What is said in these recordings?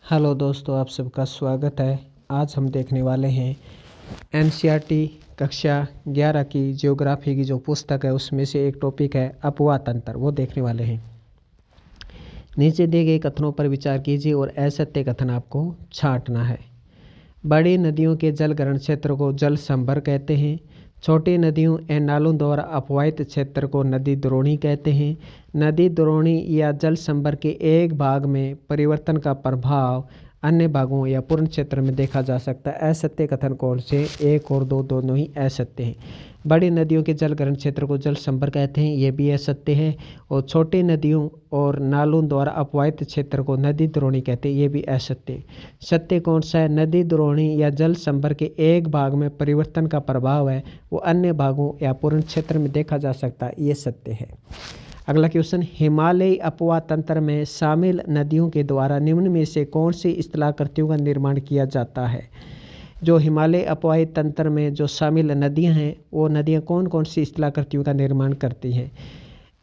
Hello दोस्तों, आप सबका स्वागत है। आज हम देखने वाले हैं एनसीईआरटी कक्षा 11 की ज्योग्राफी की जो पुस्तक है उसमें से एक टॉपिक है अपवाह तंत्र, वो देखने वाले हैं। नीचे दिए गए कथनों पर विचार कीजिए और असत्य कथन आपको छांटना है। बड़ी नदियों के जल ग्रहण क्षेत्र को जल संभर कहते हैं। छोटी नदियों एवं नालों द्वारा अपवाहित क्षेत्र को नदी द्रोणी कहते हैं। नदी द्रोणी या जल संभर के एक भाग में परिवर्तन का प्रभाव अन्य भागों या पूर्ण क्षेत्र में देखा जा सकता है। असत्य कथन कौन से? 1 और 2 दोनों ही असत्य हैं। बड़ी नदियों के जल ग्रहण क्षेत्र को जल संभर कहते हैं, ये भी असत्य है। और छोटी नदियों और नालों द्वारा अपवाहित क्षेत्र को नदी द्रोणी कहते हैं, ये भी असत्य है। सत्य कौन सा है? नदी द्रोणी या जल संभर के एक भाग में परिवर्तन का प्रभाव है वो अन्य भागों या पूर्ण क्षेत्र में देखा जा सकता है, ये सत्य है। अगला क्वेश्चन, हिमालयी अपवाह तंत्र में शामिल नदियों के द्वारा निम्न में से कौन सी स्थलाकृतियों का निर्माण किया जाता है? जो हिमालय अपवाही तंत्र में जो शामिल नदियां हैं वो नदियां कौन कौन सी स्थलाकृतियों का निर्माण करती हैं?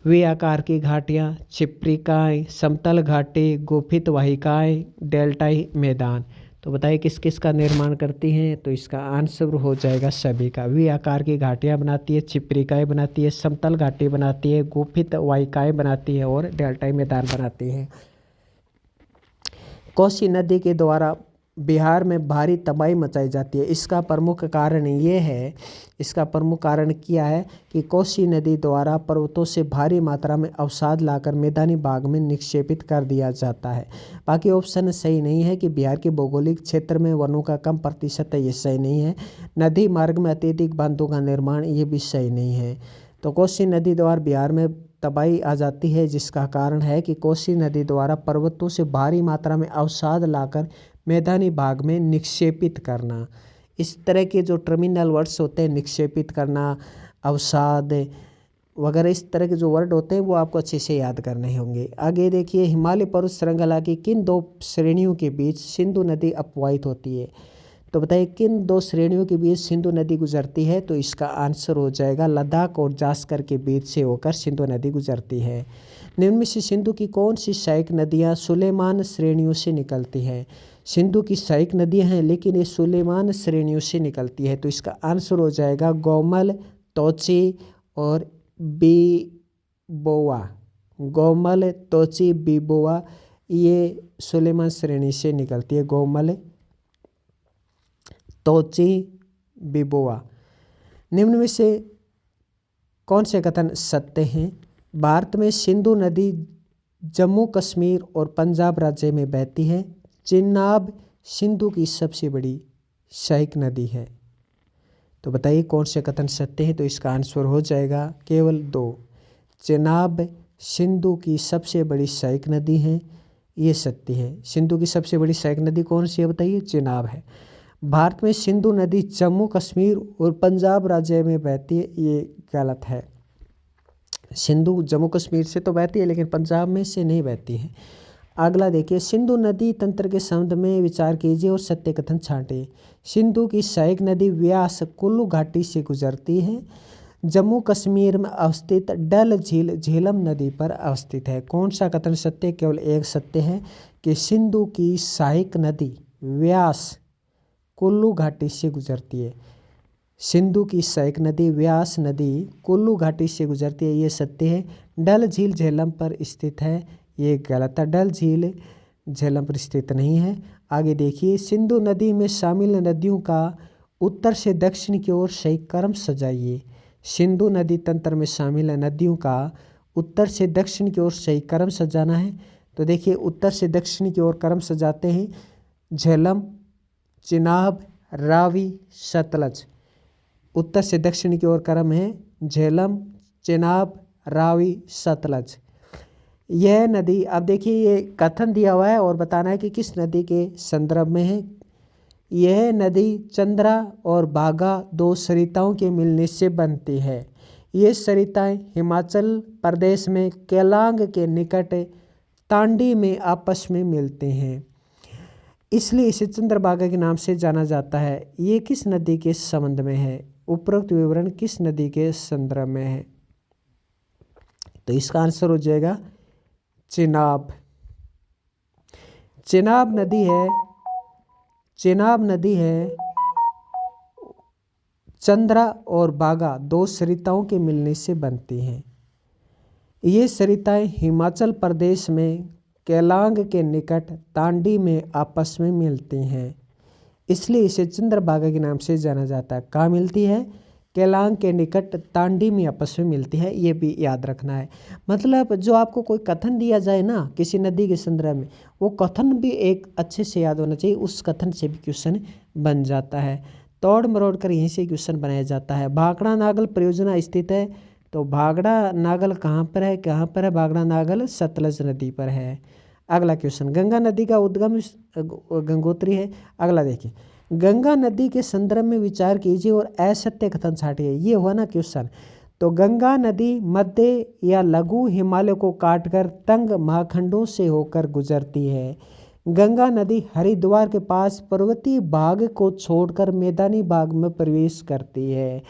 वी आकार की घाटियां, छिप्रिकाएँ, समतल घाटी, गुफित वाहिकाएँ, डेल्टाई मैदान। तो बताइए किस किस का निर्माण करती हैं? तो इसका आंसर हो जाएगा सभी का। वी आकार की घाटियां बनाती है, छिप्रिकाएँ बनाती है, समतल घाटी बनाती है, गुफित वाहिकाएँ बनाती है और डेल्टाई मैदान बनाती है। कोसी नदी के द्वारा बिहार में भारी तबाही मचाई जाती है। इसका प्रमुख कारण ये है, इसका प्रमुख कारण क्या है कि कोसी नदी द्वारा पर्वतों से भारी मात्रा में अवसाद लाकर मैदानी भाग में निक्षेपित कर दिया जाता है। बाकी ऑप्शन सही नहीं है कि बिहार के भौगोलिक क्षेत्र में वनों का कम प्रतिशत है, ये सही नहीं है। नदी मार्ग में अत्यधिक बांधों का निर्माण, ये भी सही नहीं है। तो कोसी नदी द्वारा बिहार में तबाही आ जाती है, जिसका कारण है कि कोसी नदी द्वारा पर्वतों से भारी मात्रा में अवसाद लाकर मैदानी भाग में निक्षेपित करना। इस तरह के जो टर्मिनल वर्ड्स होते हैं, निक्षेपित करना, अवसाद वगैरह, इस तरह के जो वर्ड होते हैं वो आपको अच्छे से याद करने होंगे। आगे देखिए, हिमालय पर्वत श्रृंखला की किन 2 श्रेणियों के बीच सिंधु नदी अपवाहित होती है? तो बताइए किन 2 श्रेणियों के बीच सिंधु नदी गुजरती है? तो इसका आंसर हो जाएगा लद्दाख और जास्कर के बीच से होकर सिंधु नदी गुजरती है। निम्न में से सिंधु की कौन सी सहायक नदियां सुलेमान श्रेणियों से निकलती हैं? सिंधु की सहायक नदियां हैं लेकिन ये सुलेमान श्रेणियों से निकलती है। तो इसका आंसर हो जाएगा गोमल, तोची और बीबोआ। गोमल, तोची, बीबोआ, ये सुलेमान श्रेणी से निकलती है। गोमल, तोची, बीबोआ। निम्न में से कौन से कथन सत्य हैं? भारत में सिंधु नदी जम्मू कश्मीर और पंजाब राज्य में बहती है। चिनाब सिंधु की सबसे बड़ी सहायक नदी है। तो बताइए कौन से कथन सत्य हैं? तो इसका आंसर हो जाएगा केवल 2। चिनाब सिंधु की सबसे बड़ी सहायक नदी है, ये सत्य है। सिंधु की सबसे बड़ी सहायक नदी कौन सी है बताइए? चिनाब है। भारत में सिंधु नदी जम्मू कश्मीर और पंजाब राज्य में बहती है, ये गलत है। सिंधु जम्मू कश्मीर से तो बहती है लेकिन पंजाब में से नहीं बहती है। अगला देखिए, सिंधु नदी तंत्र के संबंध में विचार कीजिए और सत्य कथन छांटिए। सिंधु की सहायक नदी व्यास कुल्लू घाटी से गुजरती है। जम्मू कश्मीर में अवस्थित डल झील झेलम नदी पर अवस्थित है। कौन सा कथन सत्य? केवल एक सत्य है कि सिंधु की सहायक नदी व्यास कुल्लू घाटी से गुजरती है। सिंधु की सहायक नदी व्यास नदी कुल्लू घाटी से गुजरती है, ये सत्य है। डल झील झेलम पर स्थित है, ये गलत है। डल झील झेलम पर स्थित नहीं है। आगे देखिए, सिंधु नदी में शामिल नदियों का उत्तर से दक्षिण की ओर सही क्रम सजाइए। सिंधु नदी तंत्र में शामिल नदियों का उत्तर से दक्षिण की ओर सही क्रम सजाना है। तो देखिए, उत्तर से दक्षिण की ओर क्रम सजाते हैं। झेलम, चिनाब, रावी, सतलज। उत्तर से दक्षिण की ओर क्रम है झेलम, चिनाब, रावी, सतलज। यह नदी, अब देखिए ये कथन दिया हुआ है और बताना है कि किस नदी के संदर्भ में है। यह नदी चंद्रा और बाघा 2 सरिताओं के मिलने से बनती है। ये सरिताएं हिमाचल प्रदेश में केलांग के निकट तांडी में आपस में मिलते हैं, इसलिए इसे चंद्रभागा के नाम से जाना जाता है। ये किस नदी के संबंध में है? उपरोक्त विवरण किस नदी के संदर्भ में है? तो इसका आंसर हो जाएगा चिनाब। चेनाब नदी है चंद्रा और बागा दो सरिताओं के मिलने से बनती हैं। ये सरिताएं हिमाचल प्रदेश में केलांग के निकट तांडी में आपस में मिलती हैं, इसलिए इसे चंद्रभागा के नाम से जाना जाता है। कहाँ मिलती है? केलांग के निकट तांडी में आपस में मिलती है, ये भी याद रखना है। मतलब जो आपको कोई कथन दिया जाए ना किसी नदी के संदर्भ में, वो कथन भी एक अच्छे से याद होना चाहिए, उस कथन से भी क्वेश्चन बन जाता है। तोड़ मरोड़ कर यहीं से क्वेश्चन बनाया जाता है। भाखड़ा नागल परियोजना स्थित है, तो भाखड़ा नागल कहाँ पर है? भाखड़ा नागल सतलज नदी पर है। अगला क्वेश्चन, गंगा नदी का उद्गम गंगोत्री है। अगला देखिए, गंगा नदी के संदर्भ में विचार कीजिए और असत्य कथन छांटिए। ये हुआ ना क्वेश्चन। तो गंगा नदी मध्य या लघु हिमालय को काटकर तंग महाखंडों से होकर गुजरती है। गंगा नदी हरिद्वार के पास पर्वतीय भाग को छोड़कर मैदानी भाग में प्रवेश करती है।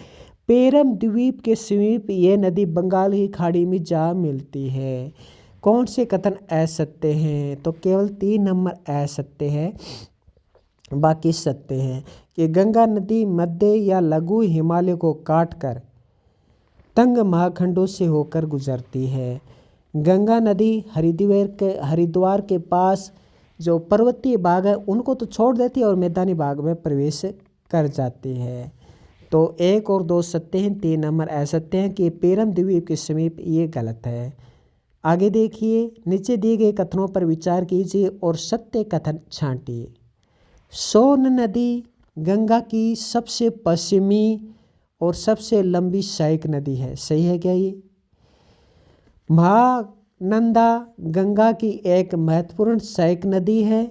पेरम द्वीप के समीप ये नदी बंगाल की खाड़ी में जा मिलती है। कौन से कथन असत्य हैं? तो केवल 3 नंबर असत्य है, बाकी सत्य हैं कि गंगा नदी मध्य या लघु हिमालय को काटकर तंग महाखंडों से होकर गुजरती है। गंगा नदी हरिद्वार के पास जो पर्वतीय भाग है उनको तो छोड़ देती है और मैदानी भाग में प्रवेश कर जाती है। तो 1 और 2 सत्य हैं, 3 नंबर असत्य हैं कि पेरम द्वीप के समीप, ये गलत है। आगे देखिए, नीचे दिए गए कथनों पर विचार कीजिए और सत्य कथन छांटिए। सोन नदी गंगा की सबसे पश्चिमी और सबसे लंबी सहायक नदी है। सही है क्या ये? महानंदा गंगा की एक महत्वपूर्ण सहायक नदी है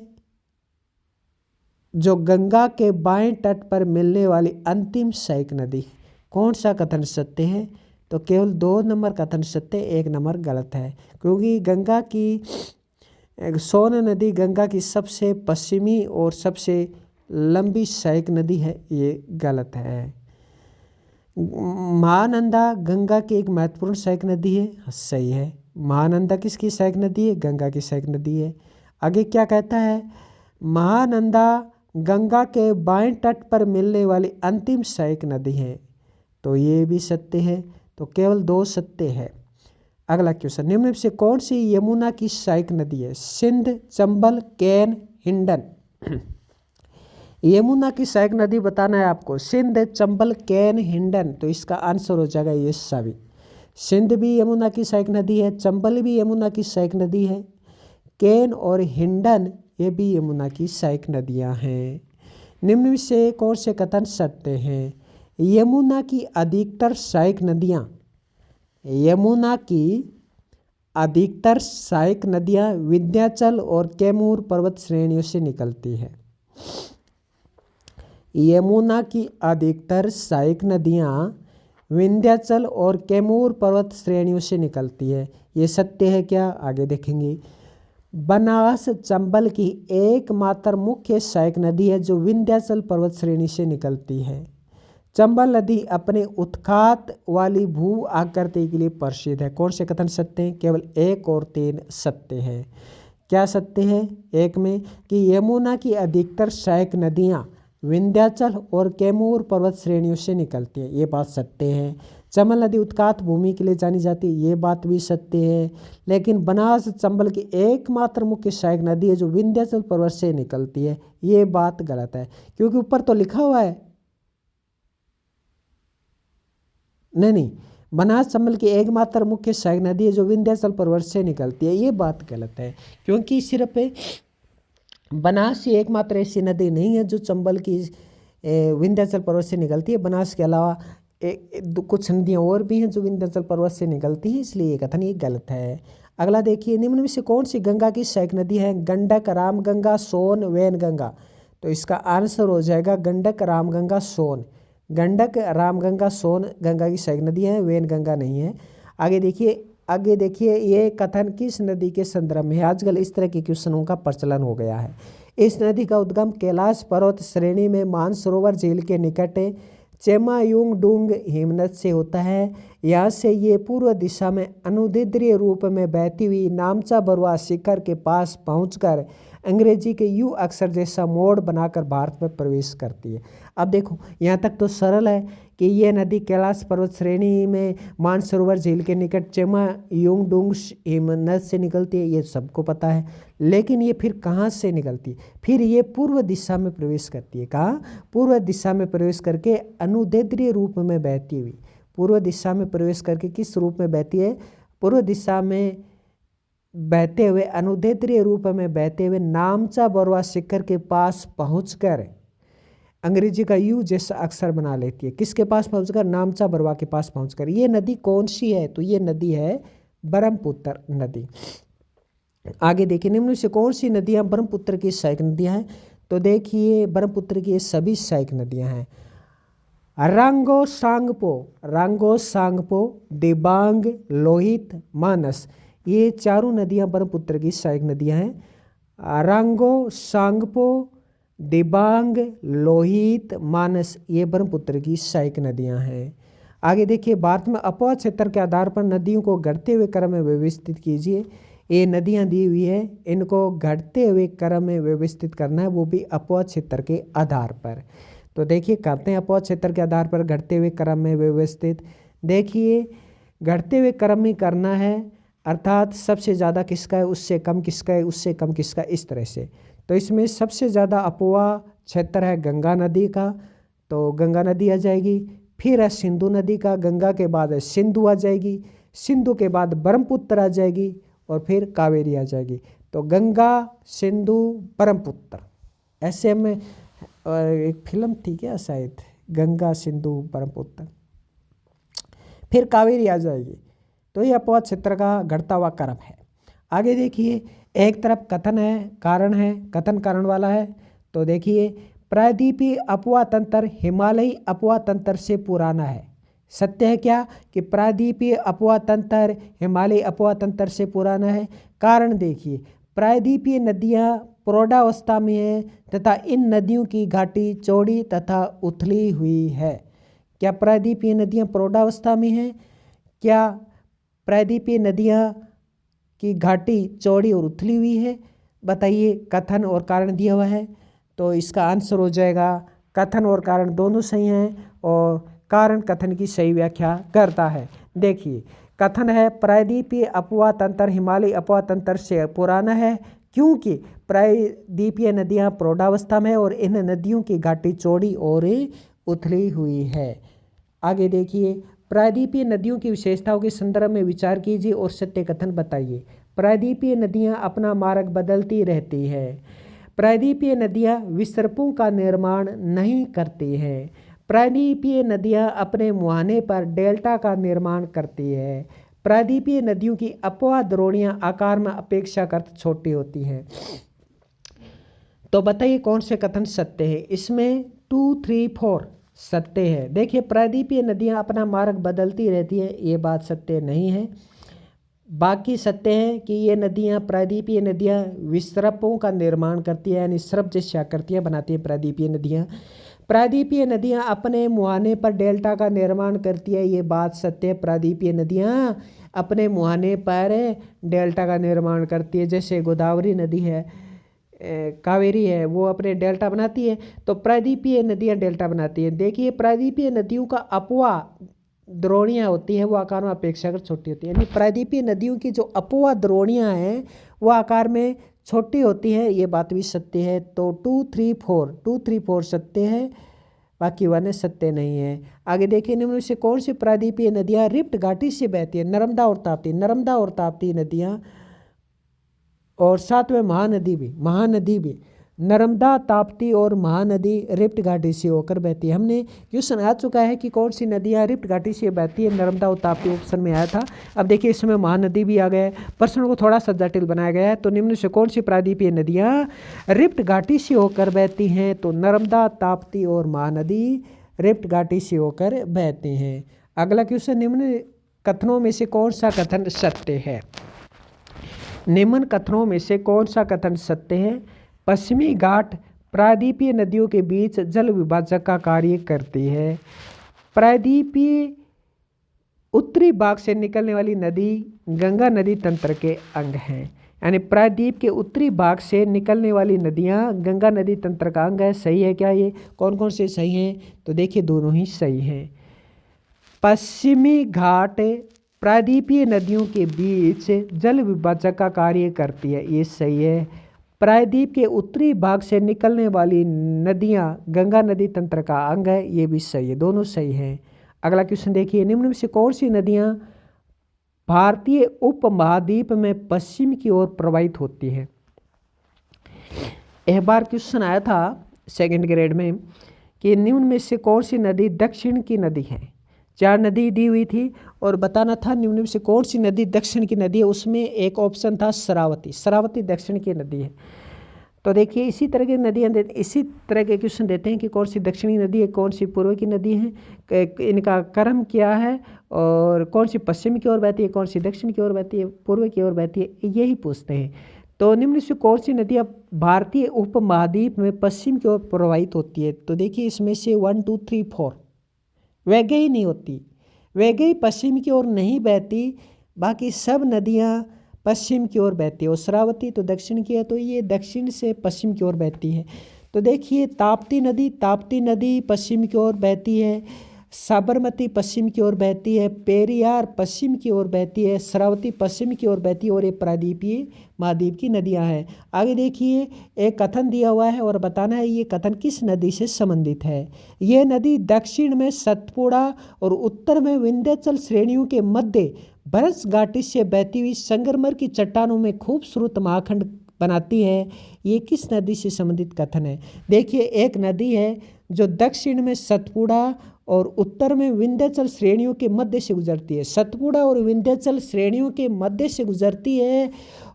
जो गंगा के बाएं तट पर मिलने वाली अंतिम सहायक नदी है। कौन सा कथन सत्य है? तो केवल 2 नंबर कथन सत्य, 1 नंबर गलत है, क्योंकि गंगा की सोन नदी गंगा की सबसे पश्चिमी और सबसे लंबी सहायक नदी है, ये गलत है। महानंदा गंगा की एक महत्वपूर्ण सहायक नदी है, सही है। महानंदा किसकी सहायक नदी है? गंगा की सहायक नदी है। आगे क्या कहता है? महानंदा गंगा के बाएं तट पर मिलने वाली अंतिम सहायक नदी है, तो ये भी सत्य है। तो केवल 2 सत्य है। अगला क्वेश्चन, निम्न में से कौन सी यमुना की सहायक नदी है? सिंध, चंबल, केन, हिंडन। यमुना की सहायक नदी बताना है आपको, सिंध, चंबल, केन, हिंडन। तो इसका आंसर हो जाएगा ये सभी। सिंध भी यमुना की सहायक नदी है, चंबल भी यमुना की सहायक नदी है, केन और हिंडन ये भी यमुना की सहायक नदियां हैं। निम्न में से कौन से कथन सत्य हैं? यमुना की अधिकतर सहायक नदियां विंध्याचल और कैमूर पर्वत श्रेणियों से निकलती है। यमुना की अधिकतर सहायक नदियां विंध्याचल और कैमूर पर्वत श्रेणियों से निकलती है, ये सत्य है क्या? आगे देखेंगे। बनास चंबल की एकमात्र मुख्य सहायक नदी है जो विंध्याचल पर्वत श्रेणी से निकलती है। चंबल नदी अपने उत्खात वाली भू आकृति के लिए प्रसिद्ध है। कौन से कथन सत्य हैं? केवल 1 और 3 सत्य है। क्या सत्य है? 1 में कि यमुना की अधिकतर सहायक नदियां विंध्याचल और कैमूर पर्वत श्रेणियों से निकलती है, ये बात सत्य है। चंबल नदी उत्खात भूमि के लिए जानी जाती है, ये बात भी सत्य है। लेकिन बनास चंबल की एकमात्र मुख्य सहायक नदी है जो विंध्याचल पर्वत से निकलती है, ये बात गलत है, क्योंकि ऊपर तो लिखा हुआ है नहीं, बनास चंबल की एकमात्र मुख्य सहायक नदी है जो विंध्याचल पर्वत से निकलती है, ये बात गलत है। क्योंकि सिर्फ बनास ही एकमात्र ऐसी नदी नहीं है जो चंबल की विंध्याचल पर्वत से निकलती है। बनास के अलावा कुछ नदियाँ और भी हैं जो विंध्याचल पर्वत से निकलती हैं, इसलिए ये कथन ये गलत है। अगला देखिए, निम्न में से कौन सी गंगा की सहायक नदी है? गंडक, रामगंगा, सोन, वैनगंगा। तो इसका आंसर हो जाएगा गंडक, रामगंगा, सोन। गंडक, रामगंगा, सोन गंगा की सहायक नदी है, वैनगंगा नहीं है। आगे देखिए ये कथन किस नदी के संदर्भ में है? आजकल इस तरह के क्वेश्चनों का प्रचलन हो गया है। इस नदी का उद्गम कैलाश पर्वत श्रेणी में मानसरोवर झील के निकट चेमायुंगडुंग हिमनद से होता है। यहाँ से ये पूर्व दिशा में अनुदिद्रीय रूप में बहती हुई नामचा बरुआ शिखर के पास पहुंचकर अंग्रेजी के यू अक्षर जैसा मोड़ बनाकर भारत में प्रवेश करती है। अब देखो यहाँ तक तो सरल है कि ये नदी कैलाश पर्वत श्रेणी में मानसरोवर झील के निकट चेमा युंगडुंग हिमनद से निकलती है, ये सबको पता है। लेकिन ये फिर कहाँ से निकलती है? फिर ये पूर्व दिशा में प्रवेश करती है। कहाँ? पूर्व दिशा में प्रवेश करके अनुदैर्ध्य रूप में बहती हुई, पूर्व दिशा में प्रवेश करके किस रूप में बहती है? पूर्व दिशा में बहते हुए, अनुदैर्ध्य रूप में बहते हुए नामचा बरवा शिखर के पास पहुंचकर अंग्रेजी का यू जैसा अक्षर बना लेती है। किसके पास पहुंचकर? नामचा बरवा के पास पहुंचकर। ये नदी कौन सी है? तो ये नदी है ब्रह्मपुत्र नदी। आगे देखिए, निम्न से कौन सी नदियां ब्रह्मपुत्र की सहायक नदियां हैं? तो देखिए ब्रह्मपुत्र की ये सभी सहायक नदियां हैं। रांगो सांगपो, दिबांग, लोहित, मानस, ये चारों नदियां ब्रह्मपुत्र की सहायक नदियां हैं। रांगो, सांगपो, दिबांग, लोहित, मानस, ये ब्रह्मपुत्र की सहायक नदियां हैं। आगे देखिए, भारत में अपवाह क्षेत्र के आधार पर नदियों को घटते हुए क्रम में व्यवस्थित कीजिए। ये नदियां दी हुई है, इनको घटते हुए क्रम में व्यवस्थित करना है, वो भी अपवाह क्षेत्र के आधार पर। तो देखिए करते हैं अपवाह क्षेत्र के आधार पर घटते हुए क्रम में व्यवस्थित। देखिए घटते हुए क्रम में करना है, अर्थात सबसे ज़्यादा किसका है, उससे कम किसका है, उससे कम किसका, इस तरह से। तो इसमें सबसे ज़्यादा अपवाह क्षेत्र है गंगा नदी का, तो गंगा नदी आ जाएगी। फिर है सिंधु नदी का, गंगा के बाद है सिंधु आ जाएगी, सिंधु के बाद ब्रह्मपुत्र आ जाएगी और फिर कावेरी आ जाएगी। तो गंगा, सिंधु, ब्रह्मपुत्र, ऐसे में एक फिल्म थी क्या शायद, गंगा, सिंधु, ब्रह्मपुत्र, फिर कावेरी आ जाएगी। तो ये अपवाह क्षेत्र का घटता हुआ क्रम है। आगे देखिए, एक तरफ कथन है, कारण है, कथन कारण वाला है। तो देखिए प्रायद्वीपीय अपवाह तंत्र हिमालयी अपवाह तंत्र से पुराना है। सत्य है क्या? कि प्रायद्वीपीय अपवाह तंत्र हिमालयी अपवाह तंत्र से पुराना है। कारण देखिए, प्रायद्वीपीय नदियाँ प्रौढ़ावस्था में है तथा इन नदियों की घाटी चौड़ी तथा उथली हुई है। क्या प्रायद्वीपीय नदियाँ प्रौढ़ावस्था में हैं? क्या प्रायद्वीपीय नदियाँ की घाटी चौड़ी और उथली हुई है? बताइए, कथन और कारण दिया हुआ है, तो इसका आंसर हो जाएगा कथन और कारण दोनों सही हैं और कारण कथन की सही व्याख्या करता है। देखिए कथन है प्रायद्वीपीय अपवाह तंत्र हिमालयी अपवाह तंत्र से पुराना है, क्योंकि प्रायद्वीपीय नदियाँ प्रौढ़ावस्था में और इन नदियों की घाटी चौड़ी और उथली हुई है। आगे देखिए, प्रायद्वीपीय नदियों की विशेषताओं के संदर्भ में विचार कीजिए और सत्य कथन बताइए। प्रायद्वीपीय नदियाँ अपना मार्ग बदलती रहती है। प्रायद्वीपीय नदियाँ विसर्पों का निर्माण नहीं करती हैं। प्रायद्वीपीय नदियाँ अपने मुहाने पर डेल्टा का निर्माण करती है। प्रायद्वीपीय नदियों की अपवाह द्रोणियाँ आकार में अपेक्षाकृत छोटी होती हैं। तो बताइए कौन से कथन सत्य है? इसमें 2, 3, 4 सत्य है। देखिए प्रायद्वीपीय नदियाँ अपना मार्ग बदलती रहती हैं, ये बात सत्य नहीं है। बाकी सत्य है कि ये नदियाँ, प्रायद्वीपीय नदियाँ विसर्पों का निर्माण करती है, यानी सर्प जैसी आकृतियाँ बनाती हैं प्रायद्वीपीय नदियाँ। प्रायद्वीपीय नदियाँ अपने मुहाने पर डेल्टा का निर्माण करती है, ये बात सत्य है। प्रायद्वीपीय नदियाँ अपने मुहाने पर डेल्टा का निर्माण करती है, जैसे गोदावरी नदी है, कावेरी है, वो अपने डेल्टा बनाती है, तो प्रायद्वीपीय नदियाँ डेल्टा बनाती हैं। देखिए प्रायद्वीपीय नदियों का अपवाह द्रोणियाँ होती हैं वो आकार में अपेक्षाकृत छोटी होती है, यानी प्रायद्वीपीय नदियों की जो अपवाह द्रोणियाँ हैं वो आकार में छोटी होती है, ये बात भी सत्य है। तो 2, 3, 4 सत्य है, बाकी 1 सत्य नहीं है। आगे देखिए, निम्न से कौन सी प्रायद्वीपीय नदियाँ रिफ्ट घाटी से बहती है? नर्मदा और ताप्ती नदियाँ, और साथ में महानदी भी नर्मदा, ताप्ती और महानदी रिफ्ट घाटी से होकर बहती है। हमने क्वेश्चन आ चुका है कि कौन सी नदियाँ रिफ्ट घाटी से बहती है, नर्मदा और ताप्ती ऑप्शन में आया था। अब देखिए इसमें महानदी भी आ गया है, प्रश्न को थोड़ा सा जटिल बनाया गया है। तो निम्न से कौन सी प्रायद्वीपीय नदियाँ रिफ्ट घाटी से होकर बहती हैं? तो नर्मदा, ताप्ती और महानदी रिफ्ट घाटी से होकर बहते हैं। अगला क्वेश्चन, निम्न कथनों में से कौन सा कथन सत्य है? निम्न कथनों में से कौन सा कथन सत्य है? पश्चिमी घाट प्रायद्वीपीय नदियों के बीच जल विभाजक का कार्य करती है। प्रायद्वीपीय उत्तरी भाग से निकलने वाली नदी गंगा नदी तंत्र के अंग हैं। यानी प्रायद्वीप के उत्तरी भाग से निकलने वाली नदियाँ गंगा नदी तंत्र का अंग है। सही है क्या? ये कौन कौन से सही हैं? तो देखिए दोनों ही सही हैं। पश्चिमी घाट प्रायद्वीपीय नदियों के बीच जल विभाजक का कार्य करती है। ये सही है। प्रायद्वीप के उत्तरी भाग से निकलने वाली नदियाँ गंगा नदी तंत्र का अंग है। ये भी सही है, दोनों सही हैं। अगला क्वेश्चन देखिए, निम्न में से कौन सी नदियाँ भारतीय उपमहाद्वीप में पश्चिम की ओर प्रवाहित होती है? एक बार क्वेश्चन आया था सेकंड ग्रेड में कि निम्न में से कौन सी नदी दक्षिण की नदी है। 4 नदी दी हुई थी और बताना था निम्न में से कौन सी नदी दक्षिण की नदी है। उसमें एक ऑप्शन था शरावती। शरावती दक्षिण की नदी है। तो देखिए इसी तरह की नदियाँ इसी तरह के क्वेश्चन देते हैं कि कौन सी दक्षिणी नदी है, कौन सी पूर्व की नदी है, इनका क्रम क्या है और कौन सी पश्चिम की ओर बहती है, कौन सी दक्षिण की ओर बहती है, पूर्व की ओर बहती है, यही पूछते हैं। तो निम्न से कौन सी नदियाँ भारतीय उपमहाद्वीप में पश्चिम की ओर प्रवाहित होती है? तो देखिए इसमें से 1 2 3 4 वैगई नहीं होती। वैगई पश्चिम की ओर नहीं बहती, बाकी सब नदियाँ पश्चिम की ओर बहती है। और शरावती तो दक्षिण की है, तो ये दक्षिण से पश्चिम की ओर बहती है। तो देखिए ताप्ती नदी पश्चिम की ओर बहती है, साबरमती पश्चिम की ओर बहती है, पेरियार पश्चिम की ओर बहती है, शरावती पश्चिम की ओर बहती है और ये प्रायद्वीपीय महाद्वीप की नदियां हैं। आगे देखिए एक कथन दिया हुआ है और बताना है ये कथन किस नदी से संबंधित है। ये नदी दक्षिण में सतपुड़ा और उत्तर में विंध्याचल श्रेणियों के मध्य भरस घाटी से बहती हुई संगमरमर की चट्टानों में खूबसूरत महाखंड बनाती है। ये किस नदी से संबंधित कथन है? देखिए एक नदी है जो दक्षिण में सतपुड़ा और उत्तर में विंध्याचल श्रेणियों के मध्य से गुजरती है। सतपुड़ा और विंध्याचल श्रेणियों के मध्य से गुजरती है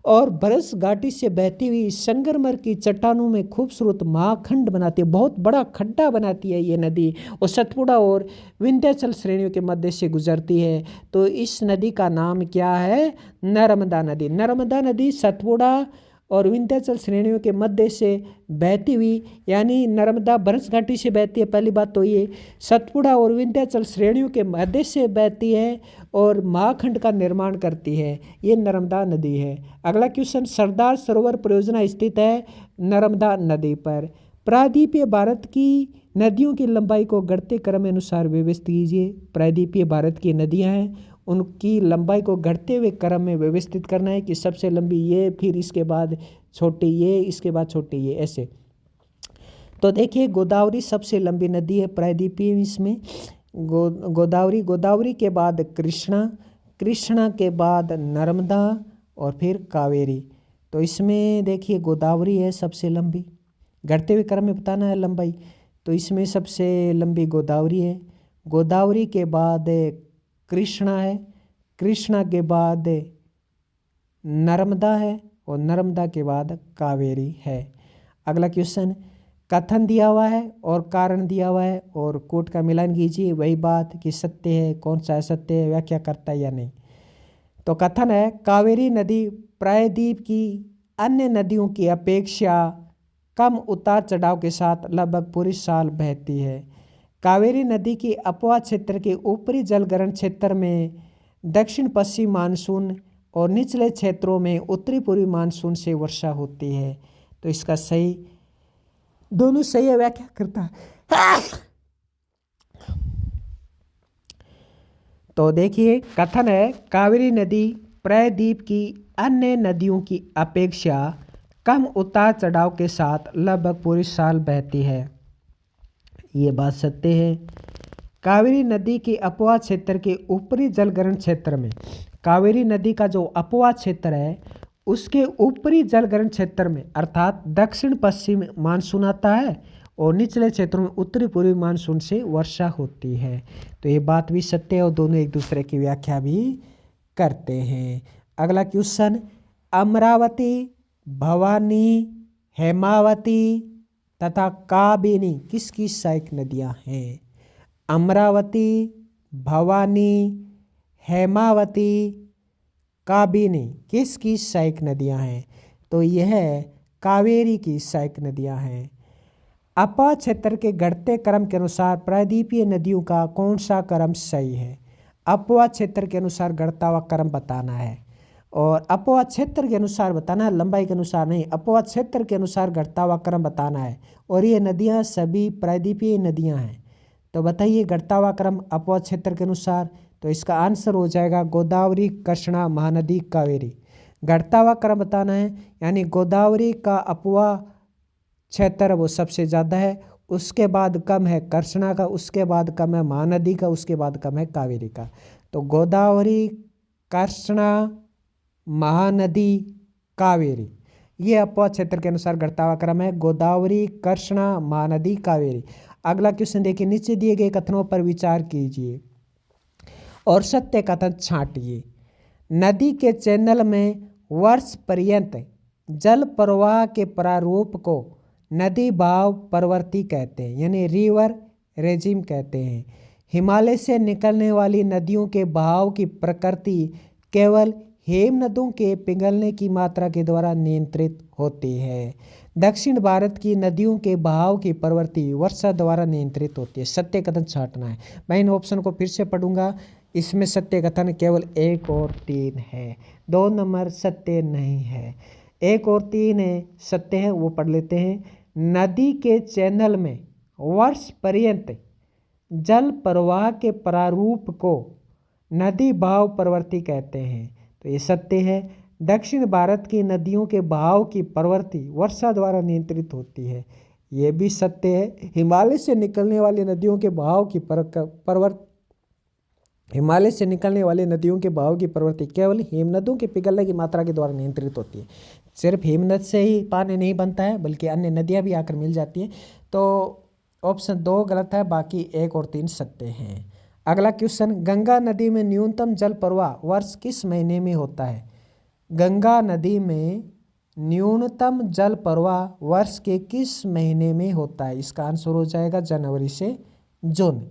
और भरस घाटी से बहती हुई संगमरमर की चट्टानों में खूबसूरत महाखंड बनाती है। बहुत बड़ा खड्डा बनाती है ये नदी और सतपुड़ा और विंध्याचल श्रेणियों के मध्य से गुजरती है। तो इस नदी का नाम क्या है? नर्मदा नदी। नर्मदा नदी सतपुड़ा और विंध्याचल श्रेणियों के मध्य से बहती हुई, यानी नर्मदा भरस घाटी से बहती है। पहली बात तो ये सतपुड़ा और विंध्याचल श्रेणियों के मध्य से बहती है और महाखंड का निर्माण करती है। ये नर्मदा नदी है। अगला क्वेश्चन, सरदार सरोवर परियोजना स्थित है नर्मदा नदी पर। प्रायद्वीपीय भारत की नदियों की लंबाई को घटते क्रम अनुसार व्यवस्थित कीजिए। प्रायद्वीपीय भारत की नदियाँ हैं उनकी लंबाई को घटते हुए क्रम में व्यवस्थित करना है कि सबसे लंबी ये, फिर इसके बाद छोटी ये, इसके बाद छोटी ये, ऐसे। तो देखिए गोदावरी सबसे लंबी नदी है प्रायद्वीपीय इसमें। गोदावरी के बाद कृष्णा के बाद नर्मदा और फिर कावेरी। तो इसमें देखिए गोदावरी है सबसे लंबी, घटते हुए क्रम में बताना है लंबाई। तो इसमें सबसे लंबी गोदावरी है। गोदावरी के बाद कृष्णा है, कृष्णा के बाद नर्मदा है और नर्मदा के बाद कावेरी है। अगला क्वेश्चन, कथन दिया हुआ है और कारण दिया हुआ है और कोट का मिलान कीजिए। वही बात कि सत्य है, कौन सा सत्य है, व्याख्या करता है या नहीं। तो कथन है कावेरी नदी प्रायद्वीप की अन्य नदियों की अपेक्षा कम उतार चढ़ाव के साथ लगभग पूरे साल बहती है। कावेरी नदी की अपवा क्षेत्र के ऊपरी जलग्रहण क्षेत्र में दक्षिण पश्चिम मानसून और निचले क्षेत्रों में उत्तरी पूर्वी मानसून से वर्षा होती है। तो इसका सही, दोनों सही है, व्याख्या करता है। तो देखिए कथन है कावेरी नदी प्रायद्वीप की अन्य नदियों की अपेक्षा कम उतार चढ़ाव के साथ लगभग पूरे साल बहती है। ये बात सत्य है। कावेरी नदी के अपवा क्षेत्र के ऊपरी जलग्रहण क्षेत्र में, कावेरी नदी का जो अपवा क्षेत्र है उसके ऊपरी जलग्रहण क्षेत्र में अर्थात दक्षिण पश्चिम मानसून आता है और निचले क्षेत्रों में उत्तरी पूर्वी मानसून से वर्षा होती है। तो ये बात भी सत्य है और दोनों एक दूसरे की व्याख्या भी करते हैं। अगला क्वेश्चन, अमरावती, भवानी, हेमावती तथा काबिनी किसकी सहायक नदियां हैं? अमरावती, भवानी, हेमावती, काबिनी किसकी सहायक नदियां हैं? तो यह कावेरी की सहायक नदियां हैं। अपवा क्षेत्र के घटते क्रम के अनुसार प्रायद्वीपीय नदियों का कौन सा क्रम सही है? अपवा क्षेत्र के अनुसार घटता हुआ क्रम बताना है और अपवाद क्षेत्र के अनुसार बताना है, लंबाई के अनुसार नहीं। अपवाद क्षेत्र के अनुसार घटता हुआ क्रम बताना है। और ये नदियाँ सभी प्रायद्वीपीय नदियाँ हैं। तो बताइए घटता हुआ क्रम अपवाद क्षेत्र के अनुसार। तो इसका आंसर हो जाएगा गोदावरी, कृष्णा, महानदी, कावेरी। घटता हुआ क्रम बताना है, यानी गोदावरी का अपवाद क्षेत्र वो सबसे ज़्यादा है, उसके बाद कम है कृष्णा का, उसके बाद कम है महानदी का, उसके बाद कम है कावेरी का। तो गोदावरी, कृष्णा, महानदी, कावेरी, ये अपवाद क्षेत्र के अनुसार घटता हुआ क्रम है। गोदावरी, कृष्णा, महानदी, कावेरी। अगला क्वेश्चन देखिए, नीचे दिए गए कथनों पर विचार कीजिए और सत्य कथन छांटिए। नदी के चैनल में वर्ष पर्यंत जल प्रवाह के प्रारूप को नदी भाव प्रवृत्ति कहते हैं, यानी रिवर रेजिम कहते हैं। हिमालय से निकलने वाली नदियों के बहाव की प्रकृति केवल हिमनदों के पिघलने की मात्रा के द्वारा नियंत्रित होती है। दक्षिण भारत की नदियों के बहाव की प्रवृत्ति वर्षा द्वारा नियंत्रित होती है। सत्य कथन छांटना है। मैं इन ऑप्शन को फिर से पढ़ूंगा। इसमें सत्य कथन केवल 1 और 3 है, 2 नंबर सत्य नहीं है। 1 और 3 है सत्य है, वो पढ़ लेते हैं। नदी के चैनल में वर्ष पर्यंत जल प्रवाह के प्रारूप को नदी भाव प्रवृत्ति कहते हैं, तो ये सत्य है। दक्षिण भारत की नदियों के बहाव की प्रवृत्ति वर्षा द्वारा नियंत्रित होती है, ये भी सत्य है। हिमालय से निकलने वाली नदियों के बहाव की हिमालय से निकलने वाली नदियों के बहाव की प्रवृत्ति केवल हिमनदों के पिघलने की मात्रा के द्वारा नियंत्रित होती है। सिर्फ हिमनद से ही पानी नहीं बनता है, बल्कि अन्य नदियाँ भी आकर मिल जाती हैं। तो ऑप्शन 2 गलत है, बाकी 1 और 3 सत्य हैं। अगला क्वेश्चन, गंगा नदी में न्यूनतम जल प्रवाह वर्ष किस महीने में होता है? गंगा नदी में न्यूनतम जल प्रवाह वर्ष के किस महीने में होता है? इसका आंसर हो जाएगा जनवरी से जून।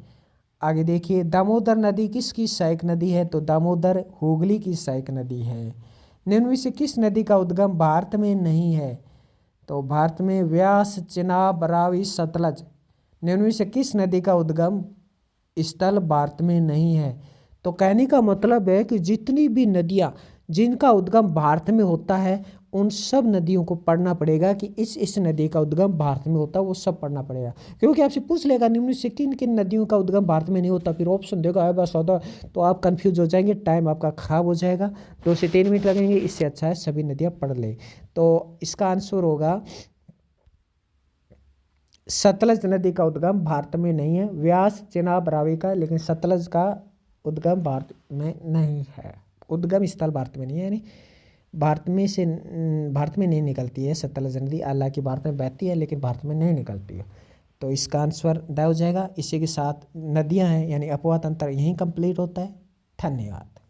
आगे देखिए, दामोदर नदी किसकी सहायक नदी है? तो दामोदर हुगली की सहायक नदी है। निम्न में से किस नदी का उद्गम भारत में नहीं है? तो भारत में व्यास, चिनाब, रावी, सतलज। निम्न में से किस नदी का उद्गम स्थल भारत में नहीं है? तो कहने का मतलब है कि जितनी भी नदियाँ जिनका उद्गम भारत में होता है, उन सब नदियों को पढ़ना पड़ेगा कि इस नदी का उद्गम भारत में होता है, वो सब पढ़ना पड़ेगा। क्योंकि आपसे पूछ लेगा निम्न से किन किन नदियों का उद्गम भारत में नहीं होता, फिर ऑप्शन देगा है बस होता, तो आप कंफ्यूज हो जाएंगे, टाइम आपका खराब हो जाएगा। 2 से 3 मिनट लगेंगे, इससे अच्छा है सभी नदियाँ पढ़ ले। तो इसका आंसर होगा सतलज नदी का उद्गम भारत में नहीं है। व्यास, चिनाब, रावी का, लेकिन सतलज का उद्गम भारत में नहीं है। उद्गम स्थल भारत में नहीं है, यानी भारत में नहीं निकलती है सतलज नदी। हालांकि भारत में बहती है, लेकिन भारत में नहीं निकलती है। तो इसका आंसर ड हो जाएगा। इसी के साथ नदियां हैं यानी अपवाद अंतर यहीं कंप्लीट होता है। धन्यवाद।